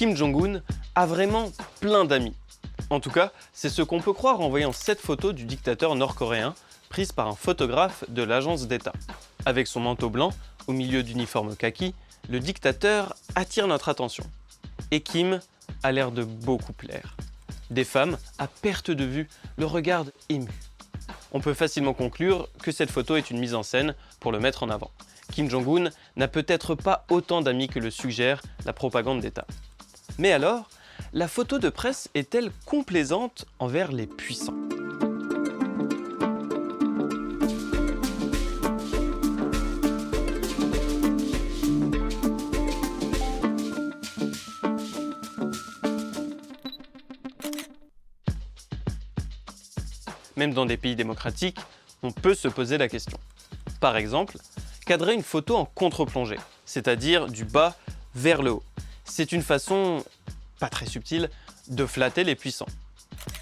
Kim Jong-un a vraiment plein d'amis. En tout cas, c'est ce qu'on peut croire en voyant cette photo du dictateur nord-coréen prise par un photographe de l'agence d'État. Avec son manteau blanc, au milieu d'uniforme kaki, le dictateur attire notre attention. Et Kim a l'air de beaucoup plaire. Des femmes, à perte de vue, le regardent ému. On peut facilement conclure que cette photo est une mise en scène pour le mettre en avant. Kim Jong-un n'a peut-être pas autant d'amis que le suggère la propagande d'État. Mais alors, la photo de presse est-elle complaisante envers les puissants ? Même dans des pays démocratiques, on peut se poser la question. Par exemple, cadrer une photo en contre-plongée, c'est-à-dire du bas vers le haut. C'est une façon, pas très subtile, de flatter les puissants.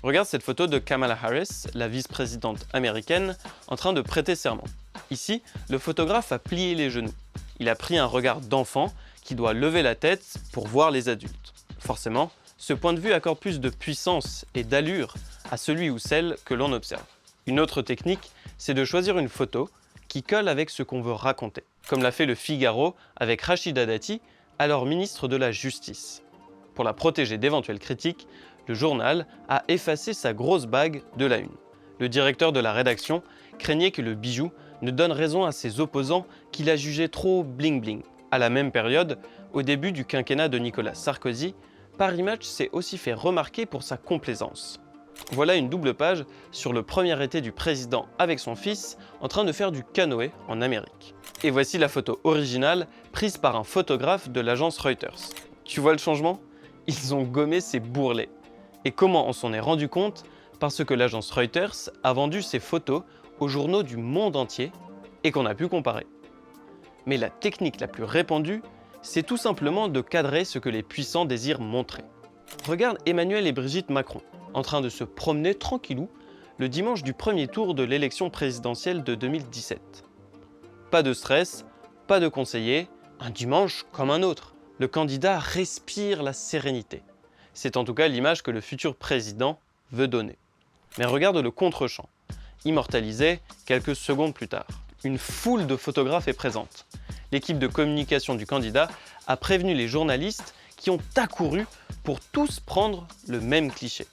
Regarde cette photo de Kamala Harris, la vice-présidente américaine, en train de prêter serment. Ici, le photographe a plié les genoux. Il a pris un regard d'enfant qui doit lever la tête pour voir les adultes. Forcément, ce point de vue accorde plus de puissance et d'allure à celui ou celle que l'on observe. Une autre technique, c'est de choisir une photo qui colle avec ce qu'on veut raconter, comme l'a fait le Figaro avec Rachida Dati, alors ministre de la Justice. Pour la protéger d'éventuelles critiques, le journal a effacé sa grosse bague de la une. Le directeur de la rédaction craignait que le bijou ne donne raison à ses opposants qu'il a jugé trop bling-bling. À la même période, au début du quinquennat de Nicolas Sarkozy, Paris Match s'est aussi fait remarquer pour sa complaisance. Voilà une double page sur le premier été du président avec son fils en train de faire du canoë en Amérique. Et voici la photo originale prise par un photographe de l'agence Reuters. Tu vois le changement ? Ils ont gommé ces bourrelets. Et comment on s'en est rendu compte ? Parce que l'agence Reuters a vendu ces photos aux journaux du monde entier et qu'on a pu comparer. Mais la technique la plus répandue, c'est tout simplement de cadrer ce que les puissants désirent montrer. Regarde Emmanuel et Brigitte Macron, en train de se promener tranquillou le dimanche du premier tour de l'élection présidentielle de 2017. Pas de stress, pas de conseiller, un dimanche comme un autre. Le candidat respire la sérénité. C'est en tout cas l'image que le futur président veut donner. Mais regarde le contre-champ, immortalisé quelques secondes plus tard. Une foule de photographes est présente. L'équipe de communication du candidat a prévenu les journalistes qui ont accouru pour tous prendre le même cliché.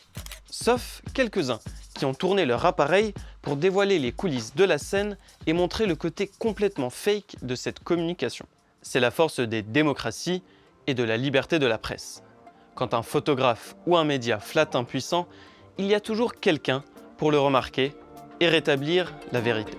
Sauf quelques-uns qui ont tourné leur appareil pour dévoiler les coulisses de la scène et montrer le côté complètement fake de cette communication. C'est la force des démocraties et de la liberté de la presse. Quand un photographe ou un média flatte un puissant, il y a toujours quelqu'un pour le remarquer et rétablir la vérité.